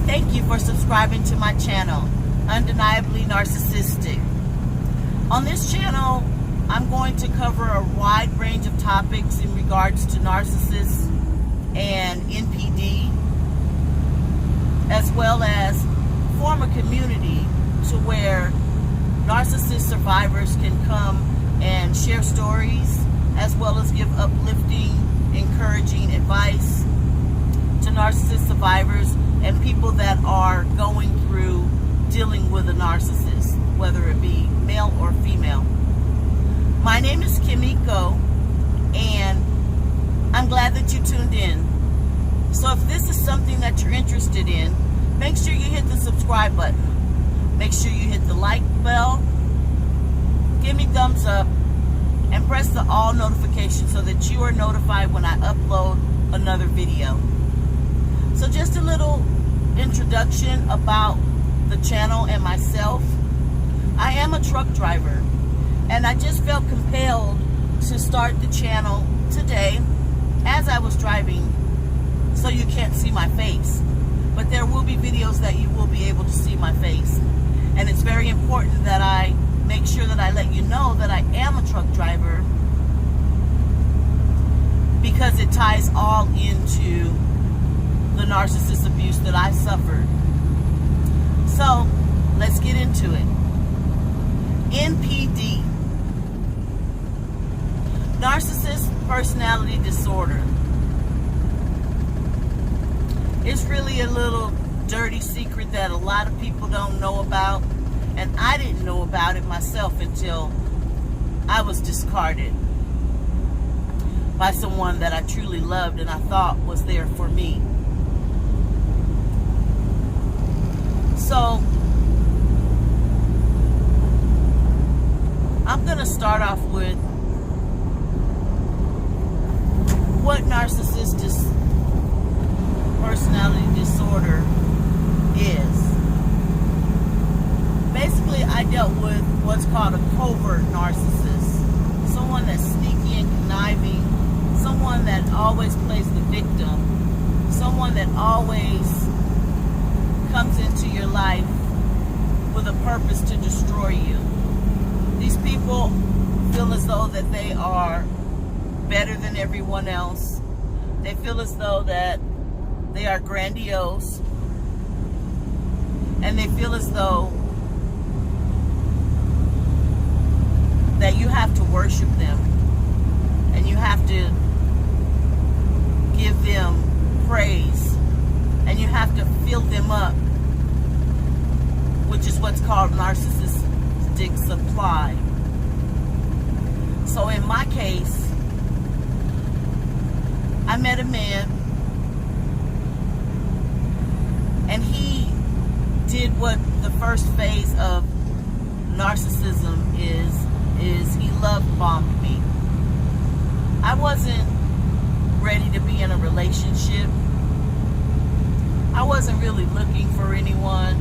Thank you for subscribing to my channel, Undeniably Narcissistic. On this channel, I'm going to cover a wide range of topics in regards to narcissists and NPD, as well as form a community to where narcissist survivors can come and share stories, as well as give uplifting, encouraging advice to narcissist survivors and people that are going through dealing with a narcissist, whether it be male or female. My name is Kimiko, and I'm glad that you tuned in. So if this is something that you're interested in, make sure you hit the subscribe button. Make sure you hit the like bell, give me thumbs up, and press the all notification so that you are notified when I upload another video. So just a little introduction about the channel and myself. I am a truck driver, and I just felt compelled to start the channel today as I was driving, so you can't see my face. But there will be videos that you will be able to see my face. And it's very important that I make sure that I let you know that I am a truck driver, because it ties all into the narcissist abuse that I suffered. So, let's get into it. NPD. Narcissist personality disorder. It's really a little dirty secret that a lot of people don't know about, and I didn't know about it myself until I was discarded by someone that I truly loved and I thought was there for me. So, I'm going to start off with what narcissistic personality disorder is. Basically, I dealt with what's called a covert narcissist. Someone that's sneaky and conniving. Someone that always plays the victim. Someone that always comes into your life with a purpose to destroy you. These people feel as though that they are better than everyone else. They feel as though that they are grandiose. And they feel as though that you have to worship them. And you have to give them praise. And you have to fill them up, which is what's called narcissistic supply. So in my case, I met a man, and he did what the first phase of narcissism is he love bombed me. I wasn't ready to be in a relationship. I wasn't really looking for anyone.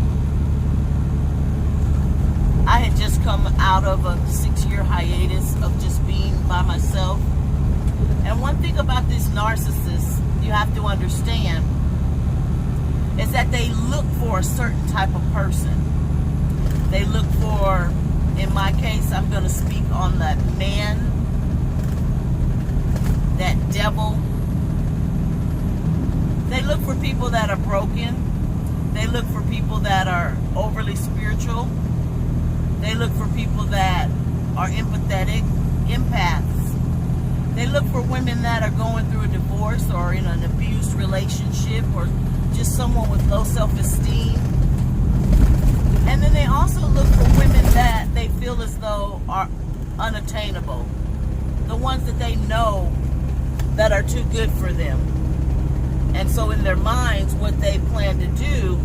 I had just come out of a 6-year hiatus of just being by myself. And one thing about this narcissist you have to understand is that they look for a certain type of person. They look for, in my case, I'm going to speak on that man, that devil. They look for people that are broken. They look for people that are overly spiritual. They look for people that are empathetic, empaths. They look for women that are going through a divorce or in an abused relationship, or just someone with low self-esteem. And then they also look for women that they feel as though are unattainable. The ones that they know that are too good for them. And so in their minds, what they plan to do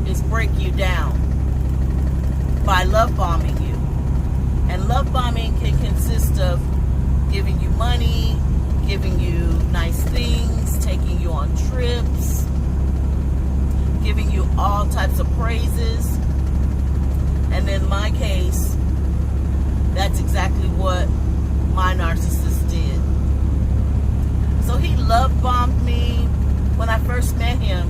is break you down by love bombing you. And love bombing can consist of giving you money, giving you nice things, taking you on trips, giving you all types of praises. And in my case, that's exactly what my narcissist did. So he love bombed me. When I first met him,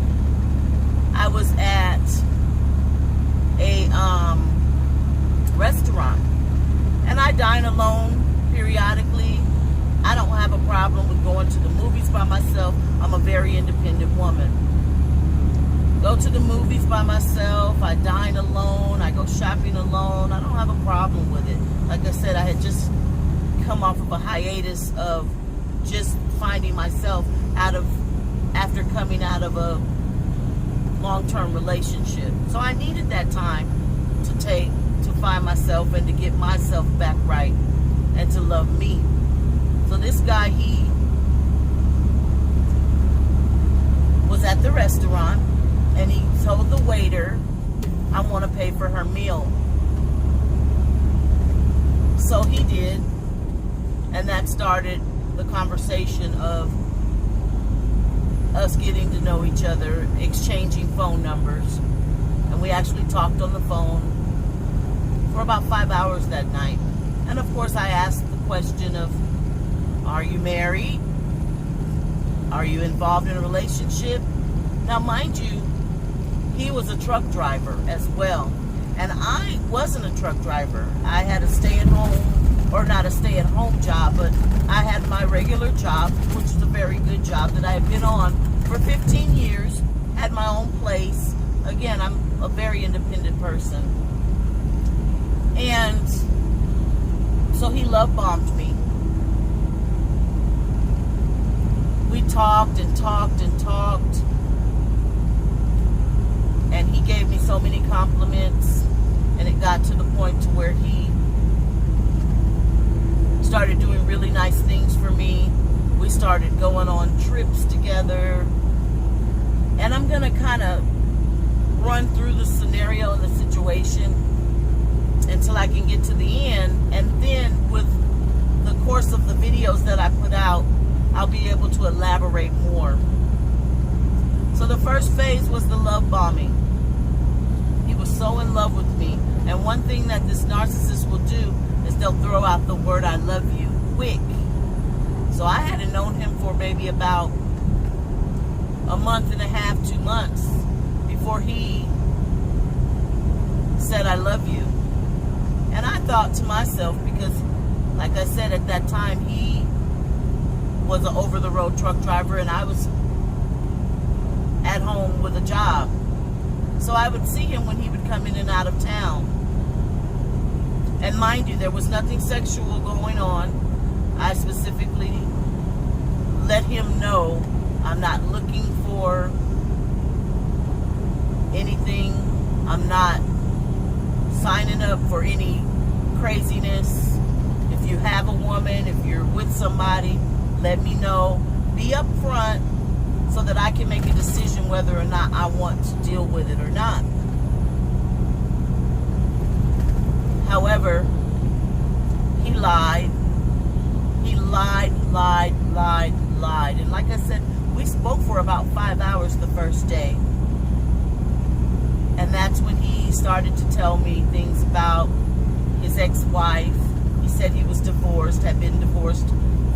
I'm a very independent woman. Go to the movies by myself. I dine alone. I go shopping alone. I don't have a problem with it. Like I said, I had just come off of a hiatus of just finding myself after coming out of a long-term relationship. So I needed that time to find myself and to get myself back right and to love me. So this guy, he was at the restaurant and he told the waiter, I want to pay for her meal. So he did, and that started the conversation of us getting to know each other, exchanging phone numbers, and we actually talked on the phone for about 5 hours that night. And of course I asked the question of, are you married? Are you involved in a relationship? Now mind you, he was a truck driver as well, and I wasn't a truck driver. I had a stay-at-home, or not a stay-at-home job, but I had my regular job, which was a very good job that I had been on for 15 years, had my own place. Again, I'm a very independent person. And so he love bombed me. We talked and talked and talked, and he gave me so many compliments, and it got to the point to where he started doing really nice things for me. We started going on trips together, and I'm gonna kind of run through the scenario and the situation until I can get to the end, and then with the course of the videos that I put out, I'll be able to elaborate more. So the first phase was the love bombing. He was so in love with me, and one thing that this narcissist will do is they'll throw out the word I love you quick. So I hadn't known him for maybe about a month and a half, 2 months before he said I love you. And I thought to myself, because like I said, at that time he was an over-the-road truck driver and I was at home with a job. So I would see him when he would come in and out of town. And mind you, there was nothing sexual going on. I specifically let him know I'm not looking for anything. I'm not signing up for any craziness. If you have a woman, if you're with somebody, let me know. Be upfront so that I can make a decision whether or not I want to deal with it or not. However, he lied. He lied. And like I said, we spoke for about 5 hours the first day. And that's when he started to tell me things about his ex-wife. He said he was divorced, had been divorced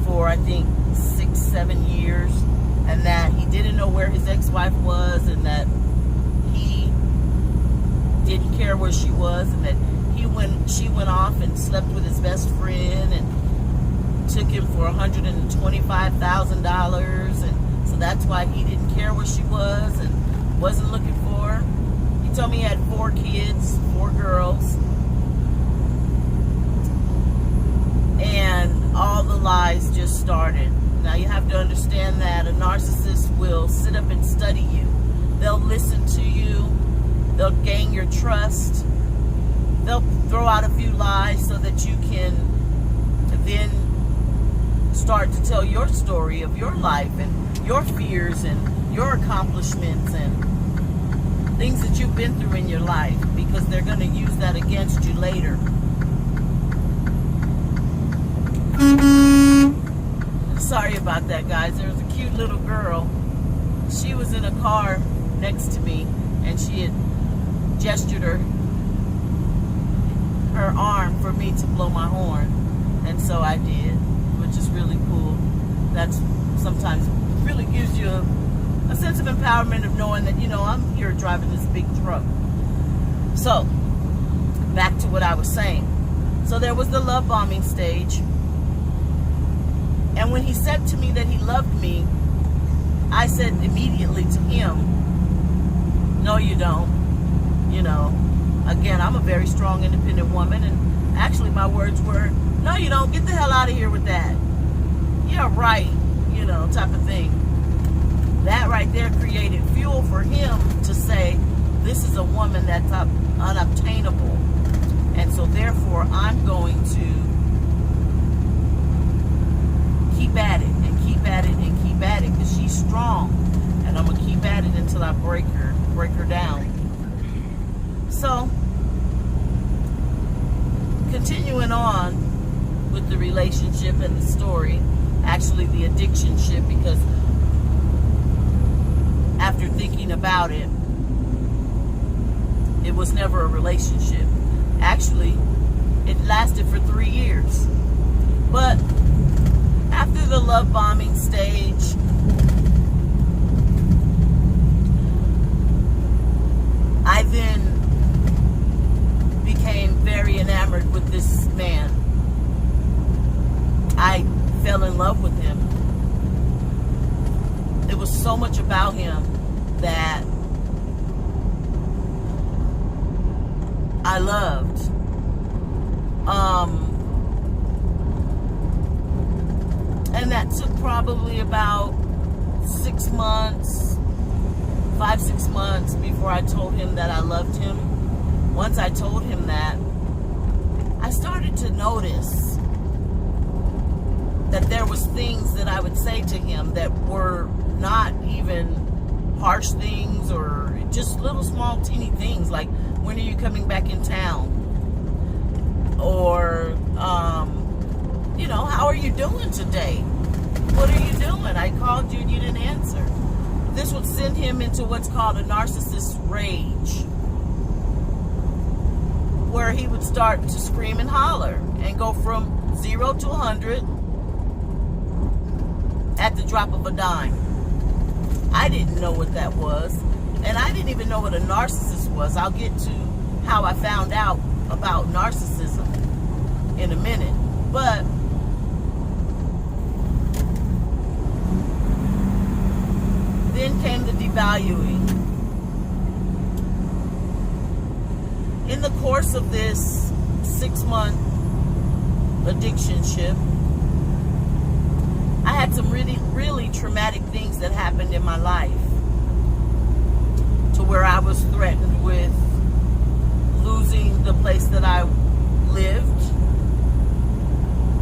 for I think 6-7 years, and that he didn't know where his ex-wife was, and that he didn't care where she was, and that she went off and slept with his best friend and took him for $125,000, and so that's why he didn't care where she was and wasn't looking for her. He told me he had 4 kids, 4 girls, and all the lies just started. Now you have to understand that a narcissist will sit up and study you. They'll listen to you. They'll gain your trust. They'll throw out a few lies so that you can then start to tell your story of your life and your fears and your accomplishments and things that you've been through in your life, because they're going to use that against you later. Sorry about that, guys. There was a cute little girl. She was in a car next to me, and she had gestured her arm for me to blow my horn, and so I did, which is really cool. That's sometimes really gives you a sense of empowerment of knowing that, you know, I'm here driving this big truck. So, back to what I was saying. So there was the love bombing stage. And when he said to me that he loved me, said immediately to him, no, you don't. You know, again, I'm a very strong, independent woman, and actually my words were, no, you don't. Get the hell out of here with that. Yeah, right. You know, type of thing. That right there created fuel for him to say, this is a woman that's unobtainable. And so therefore, I'm going to keep at it and keep at it and keep at it because she's strong. And I'm going to keep at it until I break her down. So, continuing on with the relationship and the story, actually the addiction ship, because after thinking about it, it was never a relationship. Actually, it lasted for 3 years. But after the love bombing stage, I then became very enamored with this man. I fell in love with him. It was so much about him that I loved. And that took probably about 6 months, 5-6 months before I told him that I loved him. Once I told him that, I started to notice that there was things that I would say to him that were not even harsh things or just little small teeny things like, when are you coming back in town? Or, you know, how are you doing today? What are you doing? I called you and you didn't answer. This would send him into what's called a narcissist rage, where he would start to scream and holler and go from 0 to 100 at the drop of a dime. I didn't know what that was, and I didn't even know what a narcissist was. I'll get to how I found out about narcissism in a minute. But then came the devaluing. In the course of this 6-month addiction ship, I had some really traumatic things that happened in my life to where I was threatened with losing the place that I lived.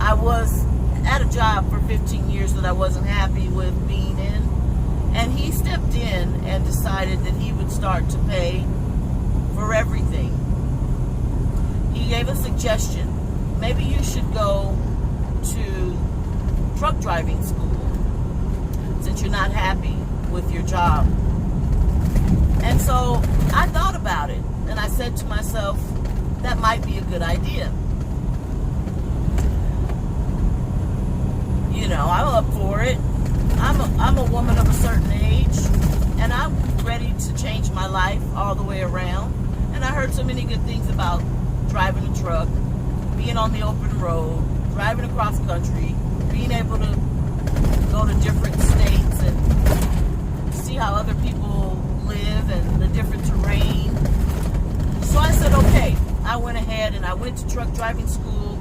I was at a job for 15 years that I wasn't happy with being in, and he stepped in and decided that he would start to pay for everything. He gave a suggestion. Maybe you should go to truck driving school since you're not happy with your job. And so I thought about it, and I said to myself, that might be a good idea. You know, I'm up for it. I'm a woman of a certain age, and I'm ready to change my life all the way around. And I heard so many good things about driving a truck, being on the open road, driving across country, being able to go to different states and see how other people live and the different terrain. So I said, okay. I went ahead and I went to truck driving school.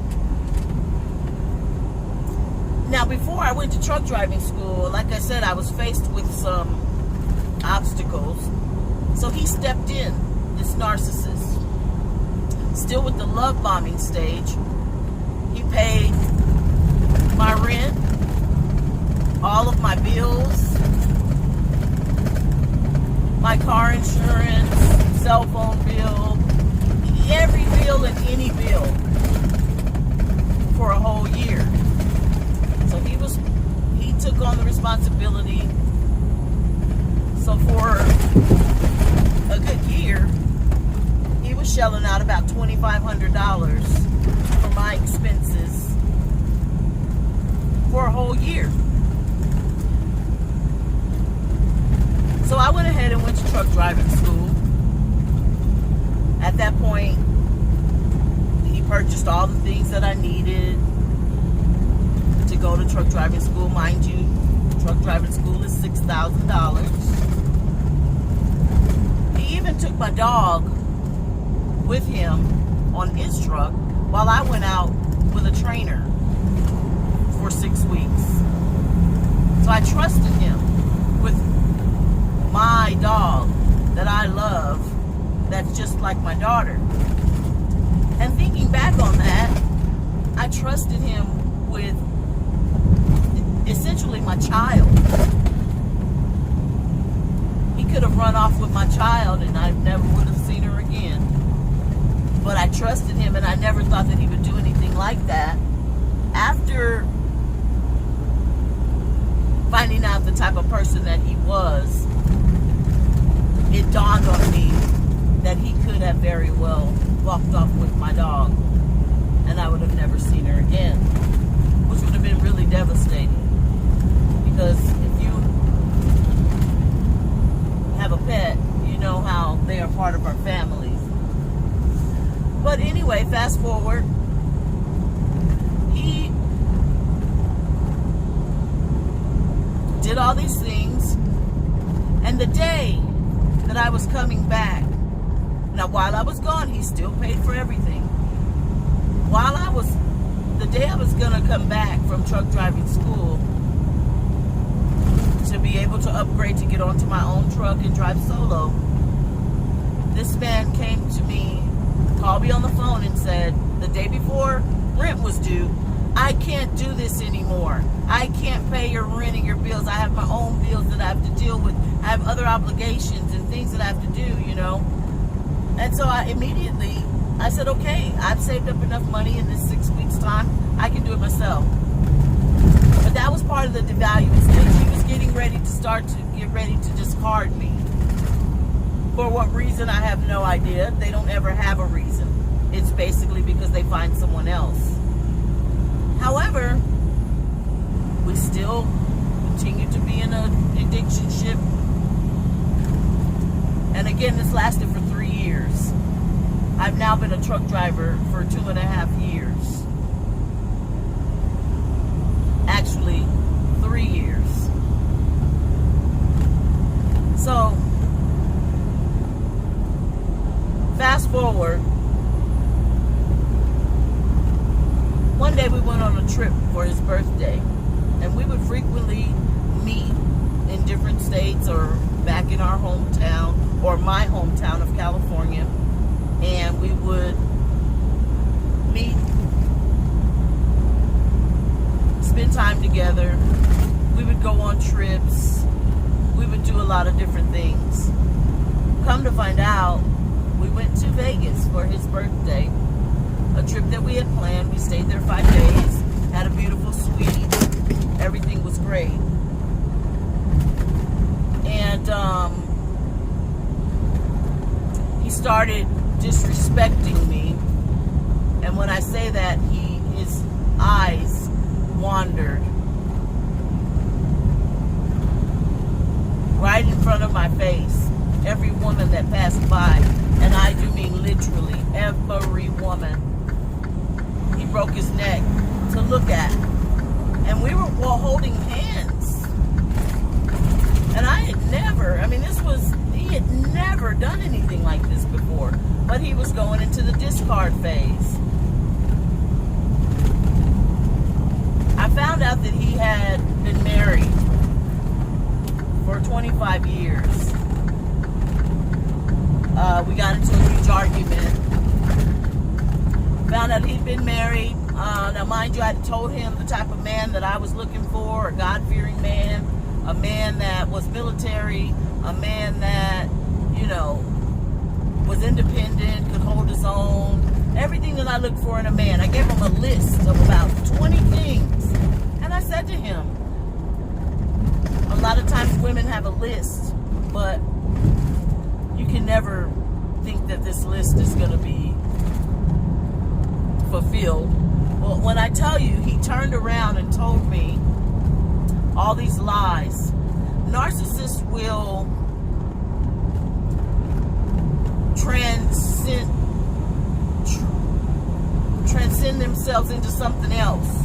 Now, before I went to truck driving school, like I said, I was faced with some obstacles. So he stepped in, this narcissist. Still with the love bombing stage. He paid my rent, all of my bills, my car insurance, cell phone bill, every bill and any bill for a whole year. So he took on the responsibility. So for a good year, he was shelling out about $2,500 for my expenses for a whole year. So I went ahead and went to truck driving school. At that point, he purchased all the things that I needed to go to truck driving school. Mind you, Truck driving school is $6,000. He even took my dog with him on his truck while I went out with a trainer for 6 weeks. So I trusted him with my dog that I love, that's just like my daughter. And thinking back on that, I trusted him with essentially my child. He could have run off with my child and I never would have seen her again. But I trusted him, and I never thought that he would do anything like that. After finding out the type of person that he was, it dawned on me that he could have very well walked off with my dog and I would have never seen her again, which would have been really devastating, because if you have a pet, you know how they are part of our families. But anyway, fast forward, he did all these things, and the day that I was coming back, now while I was gone, he still paid for everything. The day I was gonna come back from truck driving school to be able to upgrade to get onto my own truck and drive solo, this man came to me, called me on the phone and said, the day before rent was due, I can't do this anymore. I can't pay your rent and your bills. I have my own bills that I have to deal with. I have other obligations and things that I have to do, you know. And so I said, okay, I've saved up enough money in this 6 weeks time. I can do it myself. But that was part of the devaluing stage. He was getting ready to discard me. For what reason, I have no idea. They don't ever have a reason. It's basically because they find someone else. However, we still continue to be in an addiction ship. And again, this lasted for 3 years. I've now been a truck driver for 2.5 years. Actually, 3 years. So, fast forward, one day we went on a trip for his birthday, and we would frequently meet in different states or back in our hometown or my hometown of California, and we would meet, spend time together. We would go on trips. We would do a lot of different things. Come to find out, we went to Vegas for his birthday, a trip that we had planned. We stayed there 5 days, had a beautiful suite. Everything was great. And he started disrespecting me. And when I say that, his eyes wandered right in front of my face. Every woman that passed by, and I do mean literally every woman, he broke his neck to look at. And we were holding hands. And I had never, he had never done anything like this before. But he was going into the discard phase. I found out that he had been married for 25 years. We got into a huge argument. Found out he'd been married. Now, mind you, I told him the type of man that I was looking for, a God-fearing man, a man that was military, a man that, was independent, could hold his own, everything that I look for in a man. I gave him a list of about 20 things. And I said to him, a lot of times women have a list, but you can never think that this list is going to be fulfilled. Well, when I tell you, he turned around and told me all these lies. Narcissists will transcend themselves into something else.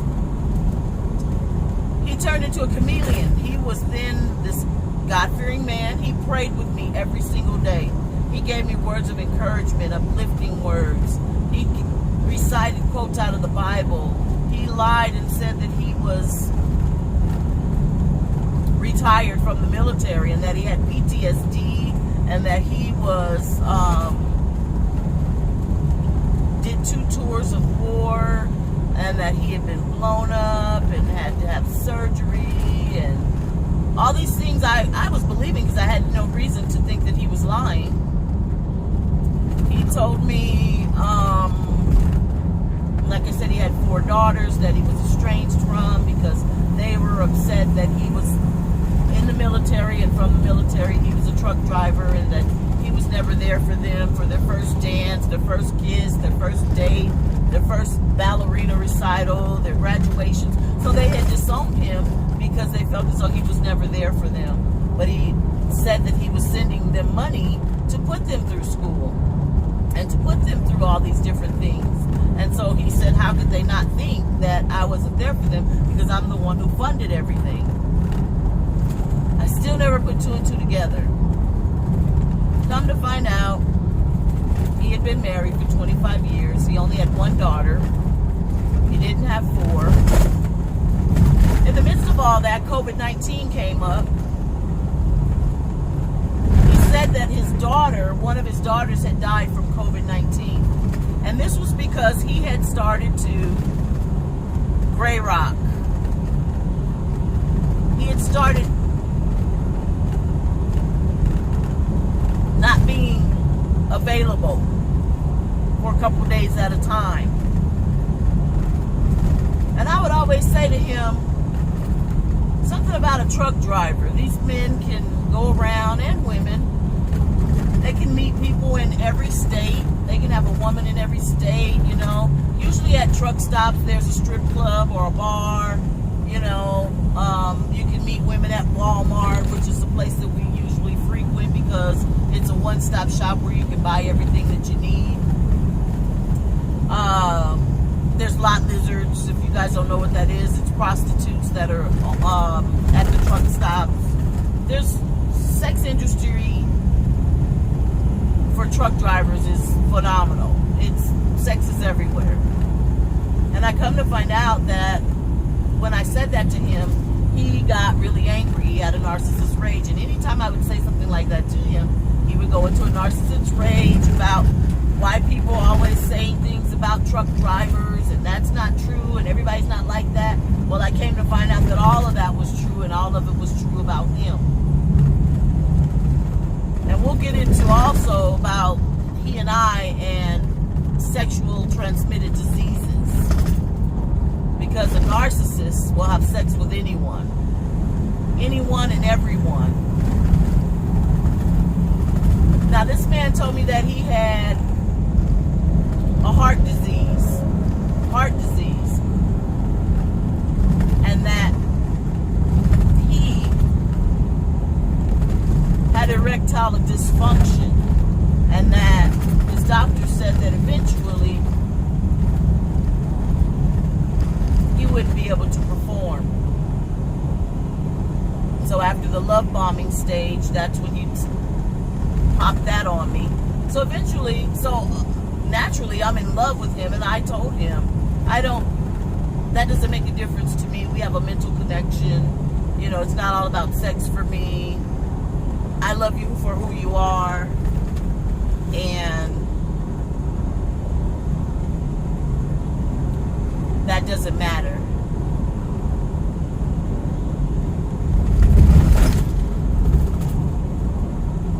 He turned into a chameleon. He was then this God-fearing man. He prayed with me every single day. He gave me words of encouragement, uplifting words. He recited quotes out of the Bible. He lied and said that he was retired from the military and that he had PTSD and that he was did 2 tours of war and that he had been blown up and had to have surgery and all these things I was believing because I had no reason to think that he was lying. He told me, like I said, he had 4 daughters that he was estranged from because they were upset that he was in the military, and from the military he was a truck driver, and that he was never there for them for their first dance, their first kiss, their first date, their first ballerina recital, their graduations. So they had disowned him because they felt as though he was never there for them. But he said that he was sending them money to put them through school and to put them through all these different things. And so he said, how could they not think that I wasn't there for them because I'm the one who funded everything. I still never put 2 and 2 together. Come to find out, he had been married for 25 years. He only had 1 daughter. He didn't have 4. In the midst of all that, COVID-19 came up. He said that his daughter, one of his daughters, had died from COVID-19. And this was because he had started to gray rock. He had started not being available for a couple days at a time. And I would always say to him, something about a truck driver. These men can go around, and women. They can meet people in every state. They can have a woman in every state, you know. Usually at truck stops, there's a strip club or a bar, you know. You can meet women at Walmart, which is a place that we usually frequent because it's a one-stop shop where you can buy everything that you need. There's lot lizards. If you guys don't know what that is, it's prostitutes that are at the truck stops. There's sex industry for truck drivers is phenomenal. Sex is everywhere. And I come to find out that when I said that to him, he got really angry. He had a narcissist rage. And anytime I would say something like that to him, he would go into a narcissist rage about why people are always saying things about truck drivers, and that's not true, and everybody's not like that. Well, I came to find out that all of that was true, and all of it was true about him. And we'll get into also about he and I and sexual transmitted diseases. Because a narcissist will have sex with anyone. Anyone and everyone. Now, this man told me that he had a heart disease. And that he had erectile dysfunction. And that his doctor said that eventually he wouldn't be able to perform. So after the love bombing stage, that's when he popped that on me. So eventually, naturally, I'm in love with him, and I told him, that doesn't make a difference to me. We have a mental connection. You know, it's not all about sex for me. I love you for who you are. And that doesn't matter.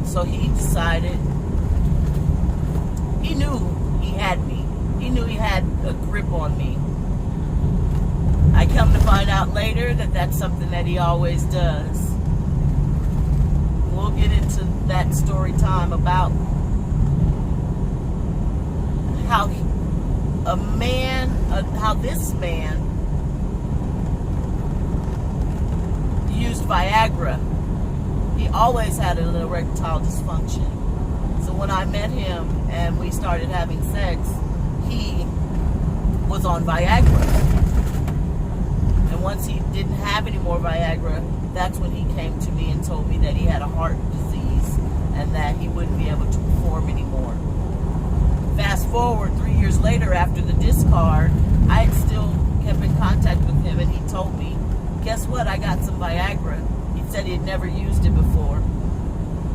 So he decided, he knew he had me. He knew he had a grip on me. I come to find out later that that's something that he always does. We'll get into that story time about how this man used Viagra. He always had an erectile dysfunction. So when I met him and we started having sex, he was on Viagra. And And once he didn't have any more Viagra, that's when he came to me and told me that he had a heart disease and that he wouldn't be able to perform anymore. Fast forward 3 years later, after the discard, I had still kept in contact with him, and he told me, guess what, I got some Viagra. He said he had never used it before.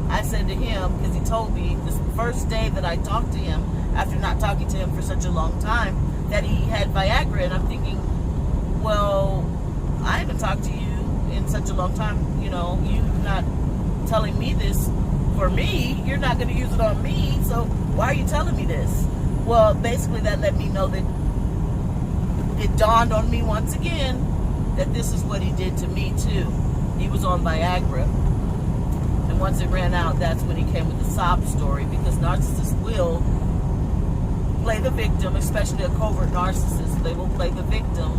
I said to him, because he told me the first day that I talked to him, after not talking to him for such a long time, that he had Viagra, and I'm thinking, well, I haven't talked to you in such a long time, you know, you're not telling me this for me, you're not going to use it on me, so why are you telling me this? Well, basically that let me know that it dawned on me once again that this is what he did to me too. He was on Viagra. And once it ran out, that's when he came with the sob story, because narcissists will play the victim, especially a covert narcissist. They will play the victim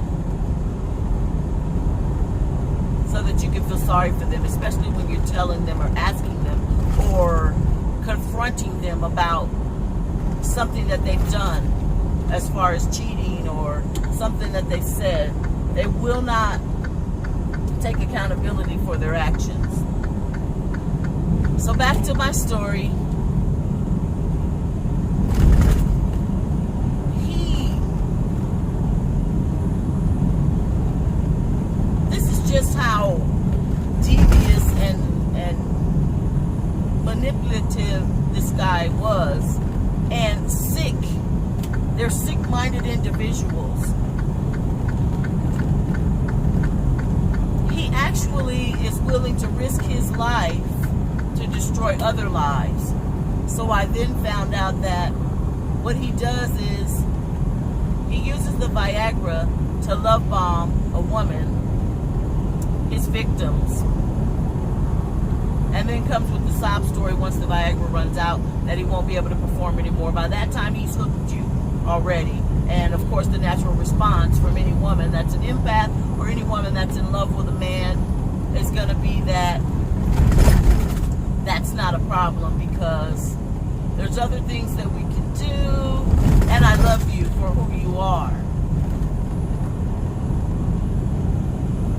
so that you can feel sorry for them, especially when you're telling them or asking them or confronting them about something that they've done as far as cheating or something that they said. They will not take accountability for their actions. So back to my story. This is just how devious and manipulative this guy was, and sick. They're sick-minded individuals. He actually is willing to risk his life to destroy other lives. So I then found out that what he does is he uses the Viagra to love bomb a woman, his victims, and then comes with the sob story once the Viagra runs out that he won't be able to perform anymore. By that time, he's hooked you already. And of course, the natural response from any woman that's an empath or any woman that's in love with a man is going to be that that's not a problem, because there's other things that we can do, and I love you for who you are.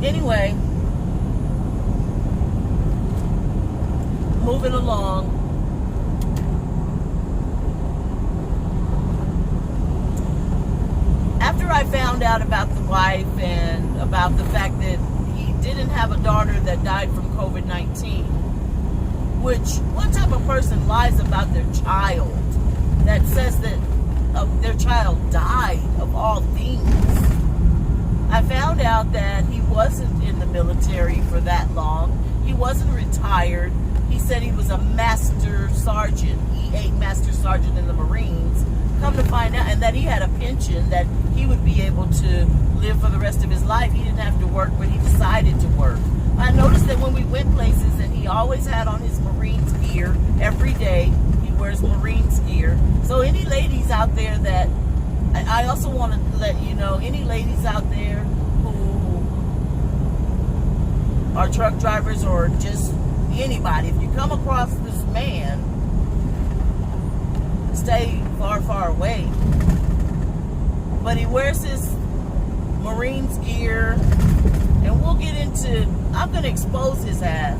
Anyway, moving along. After I found out about the wife and about the fact that he didn't have a daughter that died from COVID-19, which, what type of person lies about their child that says that their child died of all things? I found out that he wasn't in the military for that long. He wasn't retired. He said he was a master sergeant, E8 master sergeant in the Marines. Come to find out, and that he had a pension that he would be able to live for the rest of his life. He didn't have to work, but he decided to work. I noticed that when we went places, and he always had on his Marines gear every day. He wears Marines gear. So any ladies out there that, I also want to let you know, any ladies out there who are truck drivers or just anybody, if you come across this man, stay far, far away. But he wears his Marines gear, and we'll get into, I'm going to expose his ass.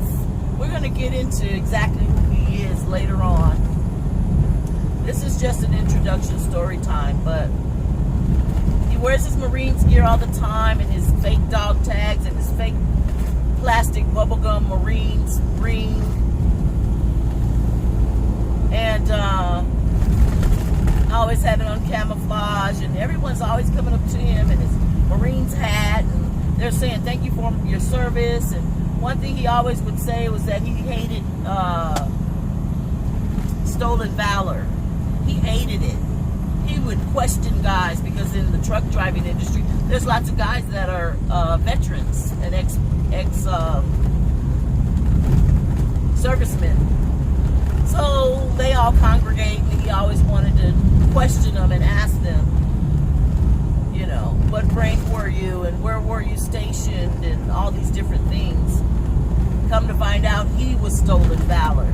We're going to get into exactly who he is later on. This is just an introduction story time, but he wears his Marines gear all the time, and his fake dog tags and his fake plastic bubblegum Marines ring. And always have it on camouflage, and everyone's always coming up to him in his Marines hat, and they're saying thank you for your service. And one thing he always would say was that he hated stolen valor. He hated it. He would question guys, because in the truck driving industry, there's lots of guys that are veterans and ex servicemen. So they all congregate, and he always wanted to question them and ask them, you know, what rank were you and where were you stationed and all these different things. Come to find out, he was stolen valor.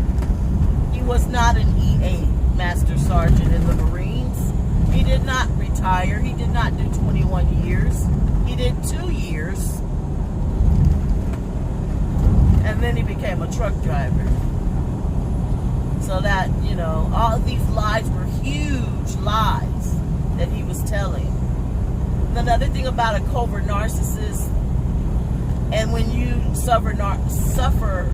He was not an E8 master sergeant in the Marines. He did not retire retire. He did not do 21 years. He did 2 years. And then he became a truck driver. So that, all of these lies were huge lies that he was telling. And another thing about a covert narcissist, and when you suffer